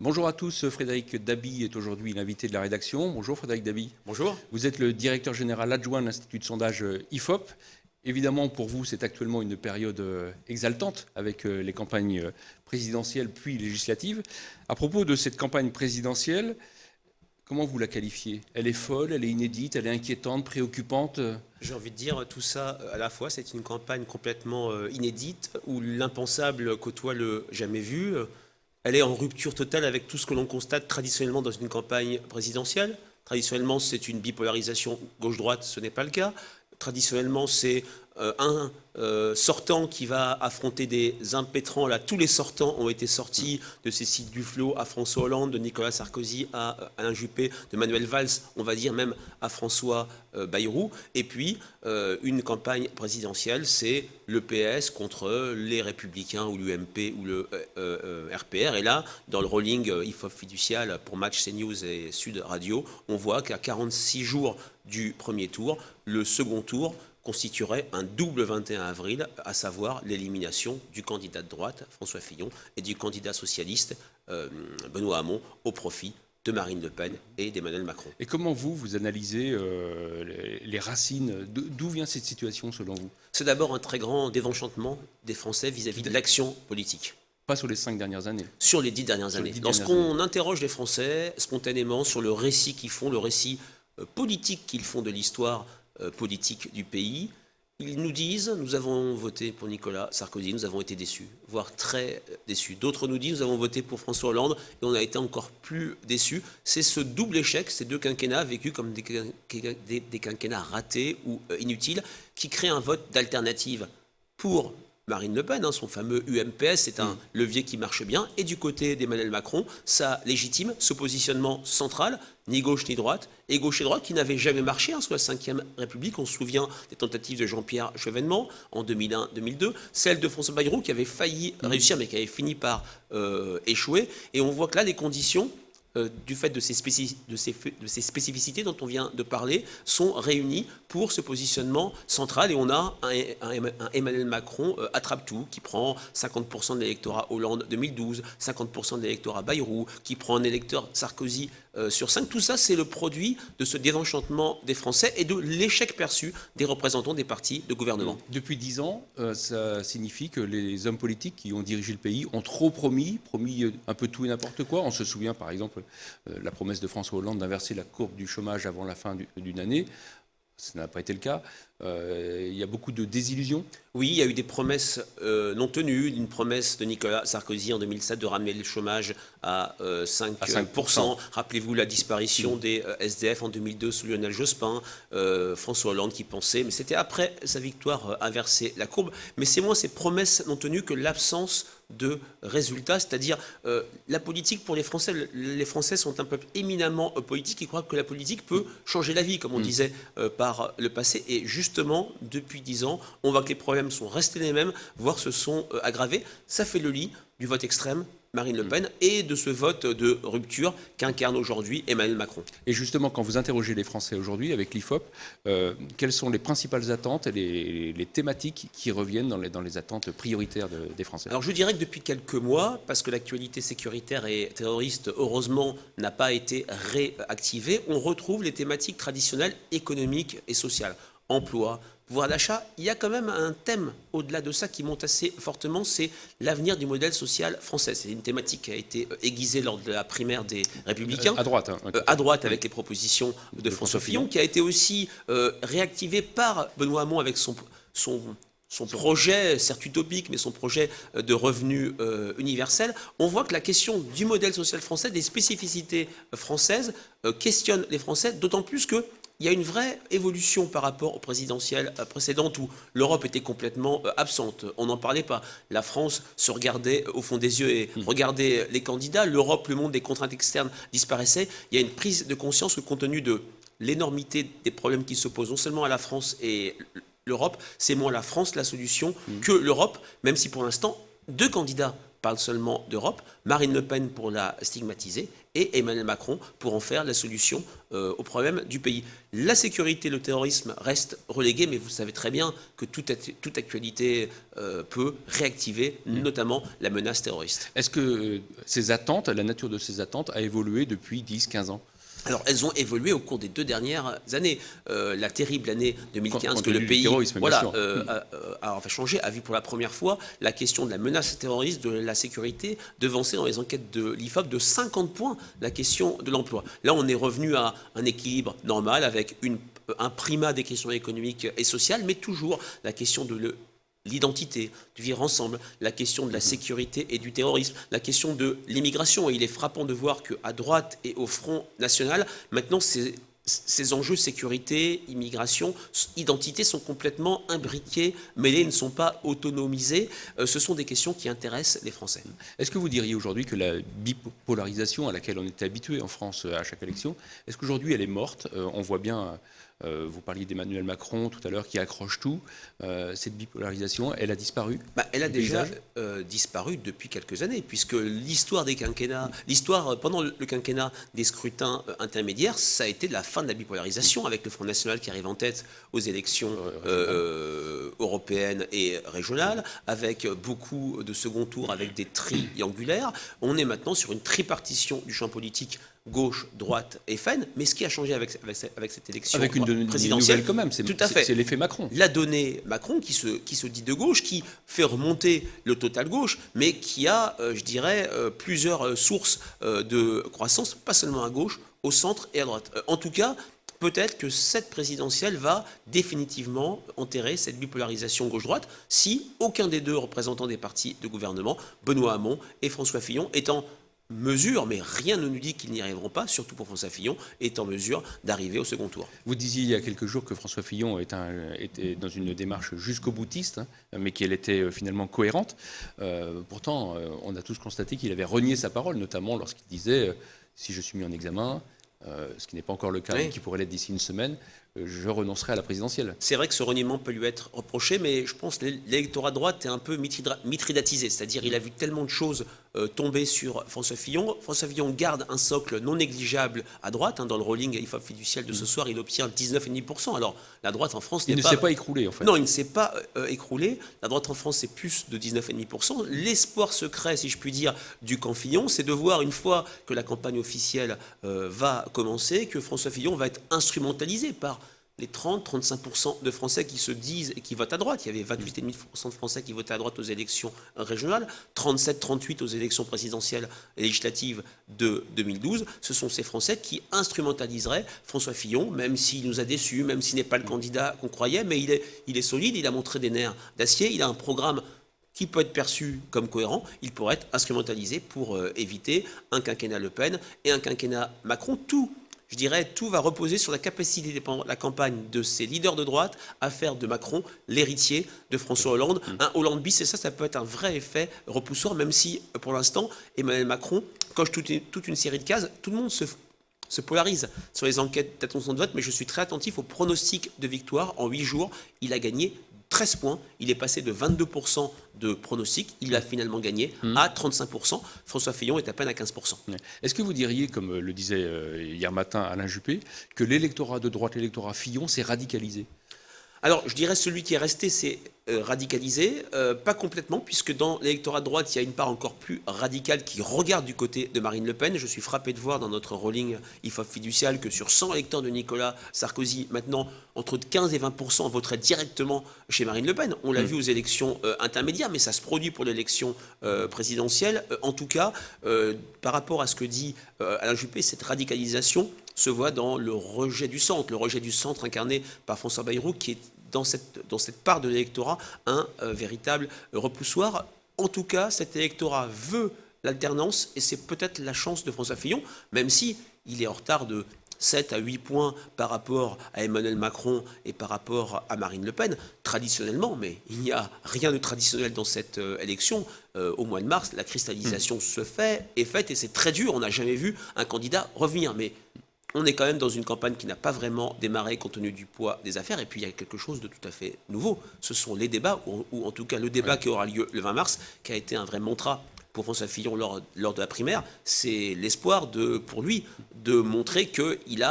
Bonjour à tous, Frédéric Dabi est aujourd'hui l'invité de la rédaction. Bonjour Frédéric Dabi. Bonjour. Vous êtes le directeur général adjoint de l'Institut de sondage IFOP. Évidemment, pour vous, c'est actuellement une période exaltante avec les campagnes présidentielles puis législatives. À propos de cette campagne présidentielle, comment vous la qualifiez? Elle est folle, elle est inédite, elle est inquiétante, préoccupante? J'ai envie de dire tout ça à la fois. C'est une campagne complètement inédite où l'impensable côtoie le jamais vu. Elle est en rupture totale avec tout ce que l'on constate traditionnellement dans une campagne présidentielle. Traditionnellement, c'est une bipolarisation gauche-droite, ce n'est pas le cas. Traditionnellement, c'est un sortant qui va affronter des impétrants. Là, tous les sortants ont été sortis, de Cécile Duflot à François Hollande, de Nicolas Sarkozy à Alain Juppé, de Manuel Valls, on va dire même à François Bayrou. Et puis, une campagne présidentielle, c'est le PS contre les Républicains ou l'UMP ou le RPR. Et là, dans le rolling IFOP fiducial pour Match CNews et Sud Radio, on voit qu'à 46 jours du premier tour, le second tour constituerait un double 21 avril, à savoir l'élimination du candidat de droite, François Fillon, et du candidat socialiste, Benoît Hamon, au profit de Marine Le Pen et d'Emmanuel Macron. Et comment vous analysez les racines? D'où vient cette situation selon vous? C'est d'abord un très grand désenchantement des Français vis-à-vis de l'action politique. Pas sur les 5 dernières années. Sur les 10 dernières années. Lorsqu'on interroge les Français spontanément sur le récit qu'ils font, le récit politique qu'ils font de l'histoire politique du pays, ils nous disent, nous avons voté pour Nicolas Sarkozy, nous avons été déçus, voire très déçus. D'autres nous disent, nous avons voté pour François Hollande et on a été encore plus déçus. C'est ce double échec, ces deux quinquennats vécus comme des quinquennats ratés ou inutiles, qui créent un vote d'alternative pour Marine Le Pen, son fameux UMPS, c'est un levier qui marche bien. Et du côté d'Emmanuel Macron, ça légitime ce positionnement central, ni gauche ni droite, et gauche et droite qui n'avait jamais marché sous la Ve République. On se souvient des tentatives de Jean-Pierre Chevènement en 2001-2002, celle de François Bayrou qui avait failli réussir mais qui avait fini par échouer. Et on voit que là, les conditions du fait de ces spécificités dont on vient de parler, sont réunies pour ce positionnement central. Et on a un Emmanuel Macron attrape-tout, qui prend 50% de l'électorat Hollande 2012, 50% de l'électorat Bayrou, qui prend un électeur Sarkozy sur 5. Tout ça, c'est le produit de ce désenchantement des Français et de l'échec perçu des représentants des partis de gouvernement. Depuis 10 ans, ça signifie que les hommes politiques qui ont dirigé le pays ont trop promis un peu tout et n'importe quoi. On se souvient par exemple la promesse de François Hollande d'inverser la courbe du chômage avant la fin d'une année. Ça n'a pas été le cas. Il y a beaucoup de désillusions. Oui, il y a eu des promesses non tenues. Une promesse de Nicolas Sarkozy en 2007 de ramener le chômage à 5%. Rappelez-vous la disparition des SDF en 2002 sous Lionel Jospin. François Hollande qui pensait, mais c'était après sa victoire, inverser la courbe. Mais c'est moins ces promesses non tenues que l'absence de résultats, c'est-à-dire la politique pour les Français sont un peuple éminemment politique qui croient que la politique peut changer la vie, comme on disait par le passé. Et justement, depuis 10 ans, on voit que les problèmes sont restés les mêmes, voire se sont aggravés. Ça fait le lit du vote extrême, Marine Le Pen, et de ce vote de rupture qu'incarne aujourd'hui Emmanuel Macron. Et justement, quand vous interrogez les Français aujourd'hui avec l'IFOP, quelles sont les principales attentes et les thématiques qui reviennent dans les attentes prioritaires des Français? Alors je dirais que depuis quelques mois, parce que l'actualité sécuritaire et terroriste, heureusement, n'a pas été réactivée, on retrouve les thématiques traditionnelles économiques et sociales. Emploi, pouvoir d'achat, il y a quand même un thème au-delà de ça qui monte assez fortement, c'est l'avenir du modèle social français. C'est une thématique qui a été aiguisée lors de la primaire des Républicains. À droite. À droite avec les propositions de François Fillon, qui a été aussi réactivée par Benoît Hamon avec son projet, certes utopique, mais son projet de revenu universel. On voit que la question du modèle social français, des spécificités françaises, questionne les Français, d'autant plus que il y a une vraie évolution par rapport aux présidentielles précédentes où l'Europe était complètement absente. On n'en parlait pas. La France se regardait au fond des yeux et regardait les candidats. L'Europe, le monde des contraintes externes disparaissait. Il y a une prise de conscience que compte tenu de l'énormité des problèmes qui s'opposent non seulement à la France et l'Europe, c'est moins la France la solution que l'Europe, même si pour l'instant, deux candidats parle seulement d'Europe, Marine Le Pen pour la stigmatiser et Emmanuel Macron pour en faire la solution au problème du pays. La sécurité, le terrorisme restent relégués, mais vous savez très bien que toute actualité peut réactiver notamment la menace terroriste. Est-ce que ces attentes, la nature de ces attentes a évolué depuis 10-15 ans ? Alors, elles ont évolué au cours des 2 dernières années. La terrible année 2015 Compte que le tenu du pays terrorisme, bien sûr. a changé, a vu pour la première fois la question de la menace terroriste, de la sécurité, devancer dans les enquêtes de l'IFOP de 50 points la question de l'emploi. Là, on est revenu à un équilibre normal avec un primat des questions économiques et sociales, mais toujours la question de l'identité, du vivre ensemble, la question de la sécurité et du terrorisme, la question de l'immigration. Et il est frappant de voir qu'à droite et au Front National, maintenant, ces enjeux sécurité, immigration, identité sont complètement imbriqués, mêlés, ne sont pas autonomisés. Ce sont des questions qui intéressent les Français. Est-ce que vous diriez aujourd'hui que la bipolarisation à laquelle on était habitué en France à chaque élection, est-ce qu'aujourd'hui elle est morte ? On voit bien, vous parliez d'Emmanuel Macron tout à l'heure qui accroche tout. Cette bipolarisation, elle a disparu ? Elle a déjà disparu depuis quelques années, puisque l'histoire des quinquennats, pendant le quinquennat des scrutins intermédiaires, ça a été la fin de la bipolarisation, avec le Front National qui arrive en tête aux élections européennes et régionales, avec beaucoup de second tour, avec des triangulaires. On est maintenant sur une tripartition du champ politique gauche, droite et FN, mais ce qui a changé avec cette élection avec une présidentielle, quand même, c'est l'effet Macron. L'a donné Macron qui se dit de gauche, qui fait remonter le total gauche, mais qui a, je dirais, plusieurs sources de croissance, pas seulement à gauche, au centre et à droite. En tout cas, peut-être que cette présidentielle va définitivement enterrer cette bipolarisation gauche-droite si aucun des deux représentants des partis de gouvernement, Benoît Hamon et François Fillon, est en mesure, mais rien ne nous dit qu'ils n'y arriveront pas, surtout pour François Fillon, est en mesure d'arriver au second tour. Vous disiez il y a quelques jours que François Fillon était dans une démarche jusqu'au boutiste, mais qu'elle était finalement cohérente. Pourtant, on a tous constaté qu'il avait renié sa parole, notamment lorsqu'il disait « si je suis mis en examen », ce qui n'est pas encore le cas, mais qui pourrait l'être d'ici une semaine, je renoncerai à la présidentielle. C'est vrai que ce reniement peut lui être reproché, mais je pense que l'électorat de droite est un peu mitridatisé, c'est-à-dire il a vu tellement de choses tomber sur François Fillon. François Fillon garde un socle non négligeable à droite. Dans le rolling IFOP fiducial de ce soir, il obtient 19,5%. Alors la droite en France il ne s'est pas écroulé, en fait. Non, il ne s'est pas écroulé. La droite en France, c'est plus de 19,5%. L'espoir secret, si je puis dire, du camp Fillon, c'est de voir une fois que la campagne officielle va commencer, que François Fillon va être instrumentalisé par les 30-35% de Français qui se disent et qui votent à droite. Il y avait 28,5% de Français qui votaient à droite aux élections régionales, 37-38% aux élections présidentielles et législatives de 2012. Ce sont ces Français qui instrumentaliseraient François Fillon, même s'il nous a déçus, même s'il n'est pas le candidat qu'on croyait, mais il est solide, il a montré des nerfs d'acier, il a un programme qui peut être perçu comme cohérent, il pourrait être instrumentalisé pour éviter un quinquennat Le Pen et un quinquennat Macron. Je dirais, tout va reposer sur la capacité de la campagne de ces leaders de droite à faire de Macron l'héritier de François Hollande. Un Hollande bis, et ça peut être un vrai effet repoussoir, même si, pour l'instant, Emmanuel Macron coche toute une série de cases. Tout le monde se polarise sur les enquêtes d'attention de vote, mais je suis très attentif au pronostic de victoire. En 8 jours, il a gagné 13 points, il est passé de 22% de pronostic, il a finalement gagné à 35%. François Fillon est à peine à 15%. Est-ce que vous diriez, comme le disait hier matin Alain Juppé, que l'électorat de droite, l'électorat Fillon, s'est radicalisé ? Alors, je dirais celui qui est resté, c'est radicalisé, pas complètement, puisque dans l'électorat de droite, il y a une part encore plus radicale qui regarde du côté de Marine Le Pen. Je suis frappé de voir dans notre rolling IFOP fiducial que sur 100 électeurs de Nicolas Sarkozy, maintenant, entre 15 et 20% voteraient directement chez Marine Le Pen. On l'a vu aux élections intermédiaires, mais ça se produit pour l'élection présidentielle. En tout cas, par rapport à ce que dit Alain Juppé, cette radicalisation se voit dans le rejet du centre incarné par François Bayrou, qui est dans cette part de l'électorat un véritable repoussoir. En tout cas, cet électorat veut l'alternance et c'est peut-être la chance de François Fillon, même si il est en retard de 7 à 8 points par rapport à Emmanuel Macron et par rapport à Marine Le Pen, traditionnellement, mais il n'y a rien de traditionnel dans cette élection. Au mois de mars, la cristallisation est faite et c'est très dur. On n'a jamais vu un candidat revenir, mais on est quand même dans une campagne qui n'a pas vraiment démarré compte tenu du poids des affaires. Et puis il y a quelque chose de tout à fait nouveau. Ce sont les débats, ou en tout cas le débat qui aura lieu le 20 mars, qui a été un vrai mantra pour François Fillon lors de la primaire, c'est l'espoir pour lui de montrer qu'il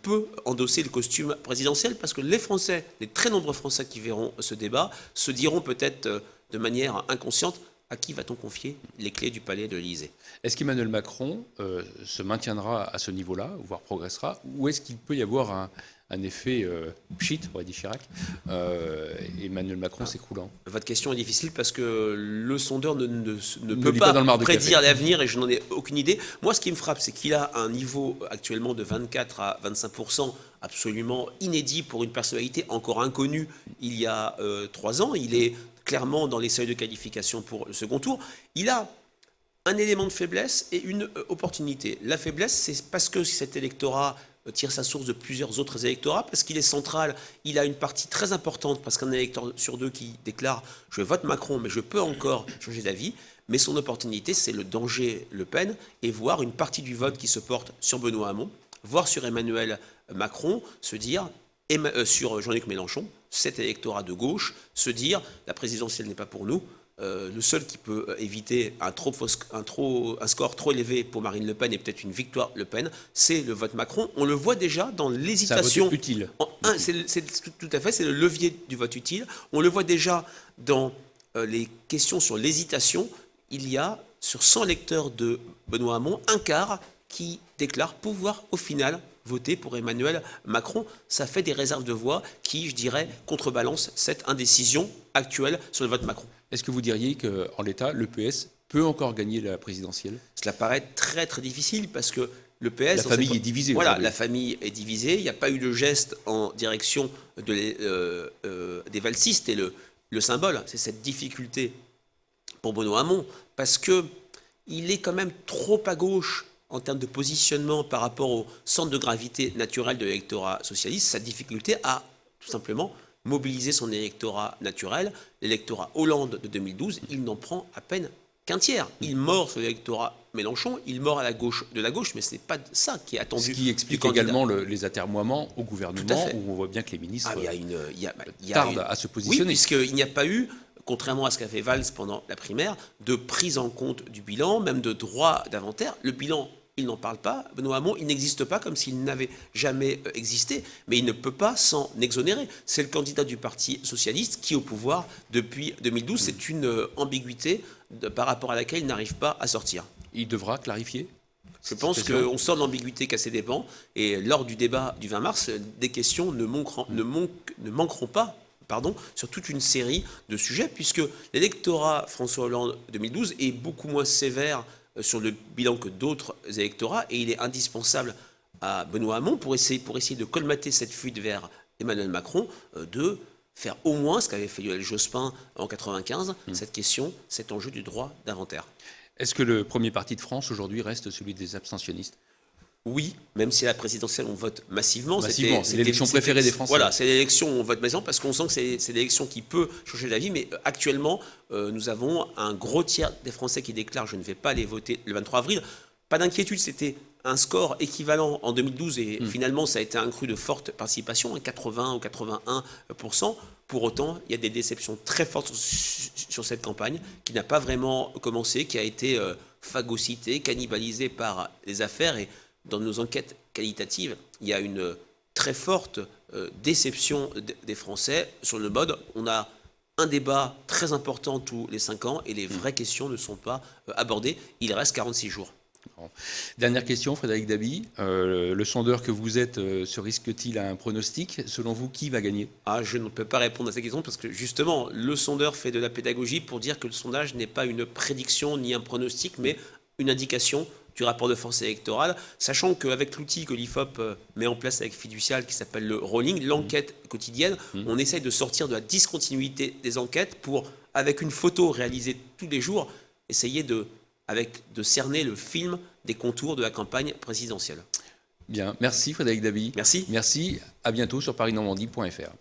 peut endosser le costume présidentiel, parce que les Français, les très nombreux Français qui verront ce débat, se diront peut-être de manière inconsciente: à qui va-t-on confier les clés du palais de l'Élysée? Est-ce qu'Emmanuel Macron se maintiendra à ce niveau-là, voire progressera, ou est-ce qu'il peut y avoir un effet pchit, aurait dit Chirac, Emmanuel Macron s'écroulant? Votre question est difficile parce que le sondeur ne peut pas prédire l'avenir et je n'en ai aucune idée. Moi, ce qui me frappe, c'est qu'il a un niveau actuellement de 24 à 25%, absolument inédit pour une personnalité encore inconnue il y a 3 ans. Il est clairement dans les seuils de qualification pour le second tour. Il a un élément de faiblesse et une opportunité. La faiblesse, c'est parce que cet électorat tire sa source de plusieurs autres électorats, parce qu'il est central, il a une partie très importante, parce qu'un électeur sur 2 qui déclare « je vote Macron, mais je peux encore changer d'avis », mais son opportunité, c'est le danger Le Pen, et voir une partie du vote qui se porte sur Benoît Hamon, voir sur Emmanuel Macron, se dire, sur Jean-Luc Mélenchon, cet électorat de gauche, se dire « la présidentielle n'est pas pour nous ». Le seul qui peut éviter un score trop élevé pour Marine Le Pen et peut-être une victoire Le Pen, c'est le vote Macron. On le voit déjà dans l'hésitation. C'est un vote utile. Tout à fait, c'est le levier du vote utile. On le voit déjà dans les questions sur l'hésitation. Il y a, sur 100 électeurs de Benoît Hamon, un quart qui déclare pouvoir au final voter pour Emmanuel Macron. Ça fait des réserves de voix qui, je dirais, contrebalancent cette indécision actuelle sur le vote Macron. Est-ce que vous diriez qu'en l'état, le PS peut encore gagner la présidentielle? Cela paraît très très difficile parce que le PS... La famille est divisée. Voilà, la famille est divisée. Il n'y a pas eu de geste en direction des valsistes et le symbole, c'est cette difficulté pour Benoît Hamon parce qu'il est quand même trop à gauche en termes de positionnement par rapport au centre de gravité naturel de l'électorat socialiste. Sa difficulté à tout simplement mobiliser son électorat naturel, l'électorat Hollande de 2012, il n'en prend à peine qu'un tiers. Il mord sur l'électorat Mélenchon, il mord à la gauche de la gauche, mais ce n'est pas ça qui est attendu. Ce qui explique également les atermoiements au gouvernement, où on voit bien que les ministres tardent à se positionner. Oui, puisqu'il n'y a pas eu, contrairement à ce qu'a fait Valls pendant la primaire, de prise en compte du bilan, même de droit d'inventaire. Le bilan, il n'en parle pas. Benoît Hamon, il n'existe pas comme s'il n'avait jamais existé, mais il ne peut pas s'en exonérer. C'est le candidat du Parti socialiste qui est au pouvoir depuis 2012. C'est une ambiguïté par rapport à laquelle il n'arrive pas à sortir. Il devra clarifier. Je pense qu'on sort de l'ambiguïté qu'à ses dépens, et lors du débat du 20 mars, des questions ne manqueront pas sur toute une série de sujets, puisque l'électorat François Hollande 2012 est beaucoup moins sévère sur le bilan que d'autres électorats, et il est indispensable à Benoît Hamon pour essayer de colmater cette fuite vers Emmanuel Macron, de faire au moins ce qu'avait fait Lionel Jospin en 1995, cette question, cet enjeu du droit d'inventaire. Est-ce que le premier parti de France aujourd'hui reste celui des abstentionnistes? Oui, même si à la présidentielle on vote massivement. C'est l'élection préférée des Français. Voilà, c'est l'élection où on vote massivement parce qu'on sent que c'est l'élection qui peut changer la vie. Mais actuellement, nous avons un gros tiers des Français qui déclarent « je ne vais pas aller voter le 23 avril ». Pas d'inquiétude, c'était un score équivalent en 2012 et finalement ça a été un cru de forte participation, 80 ou 81%. Pour autant, il y a des déceptions très fortes sur cette campagne qui n'a pas vraiment commencé, qui a été phagocytée, cannibalisée par les affaires. Et dans nos enquêtes qualitatives, il y a une très forte déception des Français sur le mode. On a un débat très important tous les 5 ans et les vraies questions ne sont pas abordées. Il reste 46 jours. Dernière question, Frédéric Dabi. Le sondeur que vous êtes se risque-t-il à un pronostic? Selon vous, qui va gagner? Je ne peux pas répondre à cette question parce que justement, le sondeur fait de la pédagogie pour dire que le sondage n'est pas une prédiction ni un pronostic, mais une indication du rapport de force électorale, sachant qu'avec l'outil que l'IFOP met en place avec Fiducial qui s'appelle le rolling, l'enquête quotidienne, on essaye de sortir de la discontinuité des enquêtes pour, avec une photo réalisée tous les jours, essayer de cerner le film des contours de la campagne présidentielle. Bien, merci Frédéric Dabi. Merci. Merci, à bientôt sur parisnormandie.fr.